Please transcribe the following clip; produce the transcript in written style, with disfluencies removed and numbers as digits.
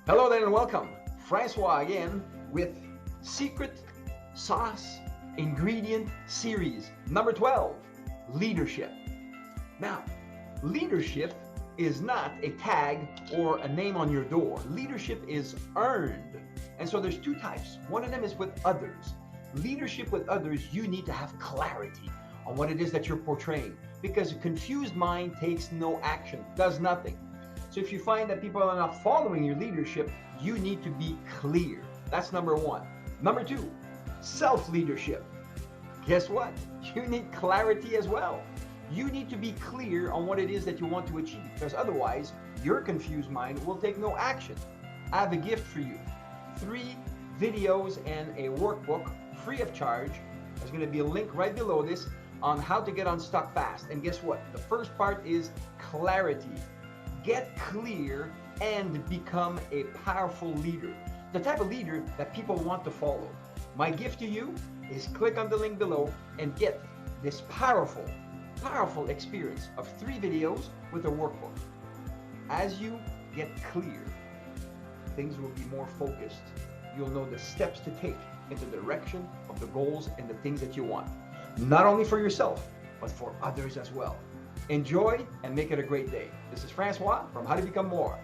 Hello there and welcome. Francois again with Secret Sauce Ingredient Series number 12, Leadership. Now, leadership is not a tag or a name on your door. Leadership is earned. And so there's two types. One of them is with others. Leadership with others, you need to have clarity on what it is that you're portraying because a confused mind takes no action, does nothing. So if you find that people are not following your leadership, you need to be clear. That's number one. Number two, self-leadership. Guess what? You need clarity as well. You need to be clear on what it is that you want to achieve because otherwise your confused mind will take no action. I have a gift for you. 3 videos and a workbook free of charge. There's going to be a link right below this on how to get unstuck fast. And guess what? The first part is clarity. Get clear and become a powerful leader. The type of leader that people want to follow. My gift to you is click on the link below and get this powerful experience of 3 videos with a workbook. As you get clear, things will be more focused. You'll know the steps to take in the direction of the goals and the things that you want. Not only for yourself, but for others as well. Enjoy and make it a great day. This is Francois from How to Become More.